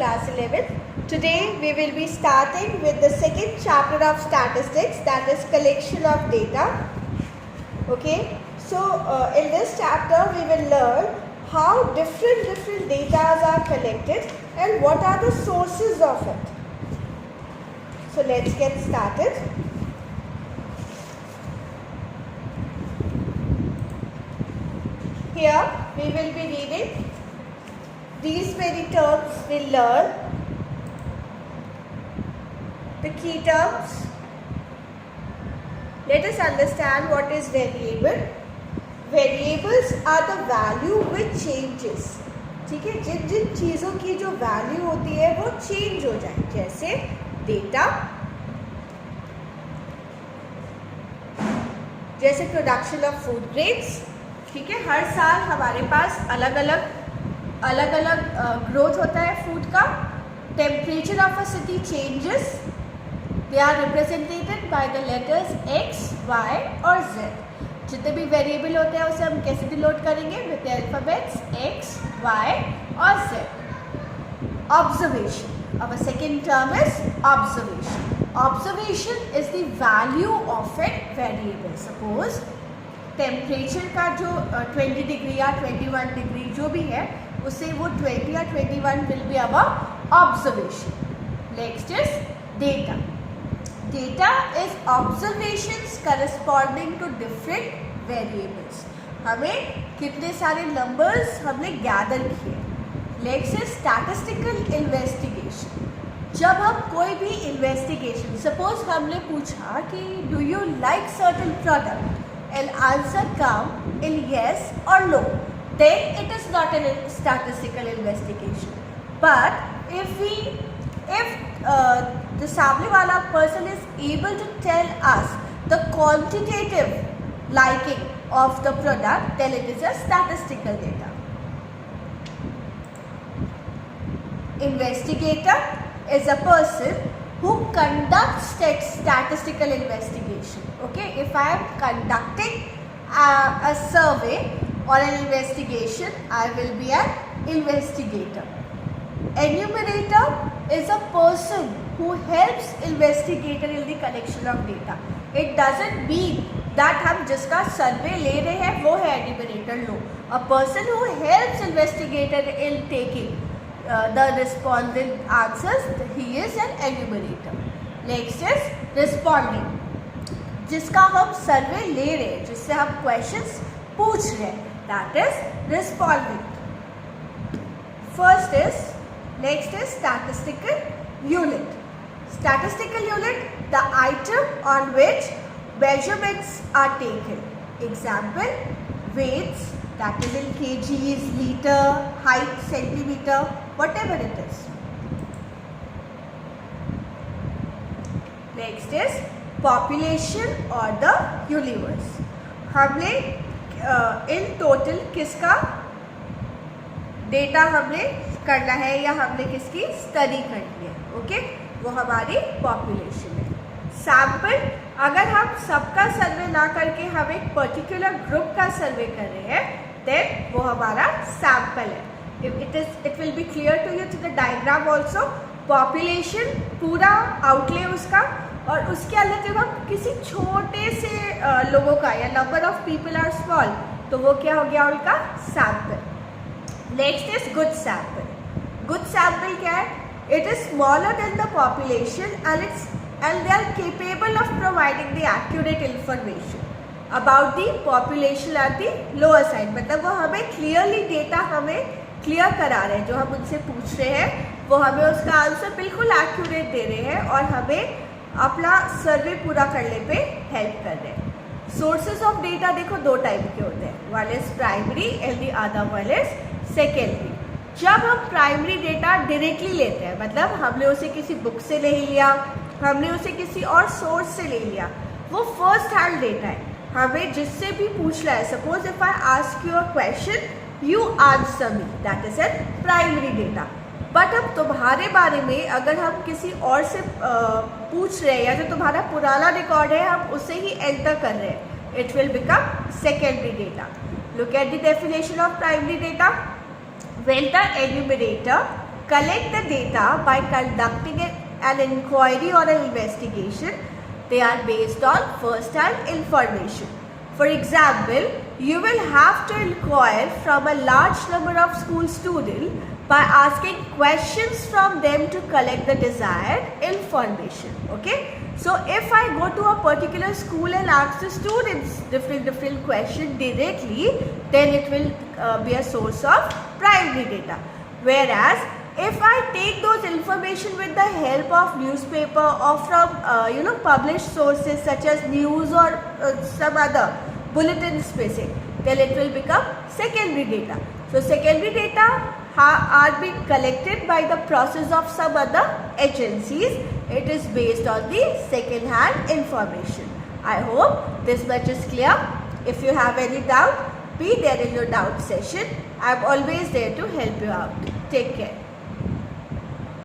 class 11th. Today we will be starting with the second chapter of statistics, that is collection of data. Okay, so in this chapter we will learn how different data are collected and what are the sources of it. So let's get started. Here we will be reading these many terms. We'll learn the key terms. Let us understand what is variable. Variables are the value which changes. ठीक है, जिन जिन चीज़ों की जो value होती है वो change हो जाए, जैसे डेटा, जैसे प्रोडक्शन ऑफ फूड ग्रेन्स. ठीक है, हर साल हमारे पास अलग अलग ग्रोथ होता है फूड का. Temperature of a city changes. They are represented by the letters x, y और z. जितने भी वेरिएबल होते हैं उसे हम कैसे डिनोट करेंगे? With the alphabets x, y और z. Observation. our second term is observation. Observation is the value of a variable. Suppose temperature का जो 20 डिग्री या 21 डिग्री जो भी है उसे वो 20 या 21 will be our observation. Next is data. Data is observations corresponding to different variables. हमें कितने सारे नंबर्स हमने गैदर किए. Next is statistical investigation. जब हम कोई भी इन्वेस्टिगेशन, सपोज हमने पूछा कि do you like certain product and answer come in yes or no, then it is not a statistical investigation. But if the सामने वाला person is able to tell us the quantitative liking of the product, then it is a statistical data. Investigator is a person who conducts statistical investigation. Okay, if I am conducting a survey or an investigation, I will be an investigator. Enumerator is a person who helps investigator in the collection of data. It doesn't mean that हम जिसका survey ले रहे हैं वो है enumerator. No, a person who helps investigator in taking the respondent answers, he is an enumerator. Next is responding. जिसका हम सर्वे ले रहे हैं, जिससे हम क्वेश्चंस पूछ रहे हैं, that is responding. First is, next is statistical unit. Statistical unit, the item on which measurements are taken. Example, weights, that is in kgs, liter, height, centimeter, whatever it is. Next is population or the universe. हमने in total किसका data हमने करना है या हमने किसकी study करनी है. ओके, वो हमारी पॉपुलेशन है. सैम्पल, अगर हम सबका सर्वे ना करके हम एक पर्टिकुलर ग्रुप का सर्वे कर रहे हैं, देन वो हमारा सैम्पल है. It will be clear to you through the diagram also. Population पूरा आउटले उसका, और उसके अंदर जब हम किसी छोटे से लोगों का या number of people are small, तो वो क्या हो गया उनका sample. Next is good sample. Good sample क्या है? It is smaller than the population and they are capable of providing the accurate information about the population at the lower side. मतलब वो हमें clearly data हमें clear करा रहे हैं. जो हम उनसे पूछ रहे हैं वो हमें उसका आंसर बिल्कुल accurate दे रहे हैं और हमें अपना सर्वे पूरा करने पे हेल्प कर रहे हैं. सोर्सेज ऑफ डेटा देखो दो टाइप के होते हैं. One is primary and the other one is secondary. जब हम प्राइमरी डेटा डायरेक्टली लेते हैं, मतलब हमने उसे किसी बुक से नहीं लिया, हमने उसे किसी और सोर्स से ले लिया, वो फर्स्ट हैंड डेटा है. हमें जिससे भी पूछना है, suppose if I ask you a question, you answer me, that is an primary data. But अब तुम्हारे बारे में अगर हम किसी और से पूछ रहे हैं या जो तुम्हारा पुराना रिकॉर्ड है हम उसे ही एंटर कर रहे हैं, it will become secondary data. Look at the definition of primary data. When the enumerator collect the data by conducting an inquiry or an investigation, they are based on first-hand information. For example, you will have to inquire from a large number of school students by asking questions from them to collect the desired information. Okay, so if I go to a particular school and ask the students different questions directly, then it will be a source of primary data. Whereas if I take those information with the help of newspaper or from published sources such as news or some other bulletin spacing, then it will become secondary data. So secondary data are being collected by the process of some other agencies. It is based on the second hand information. I hope this much is clear. If you have any doubt, be there in your doubt session. I am always there to help you out. Take care.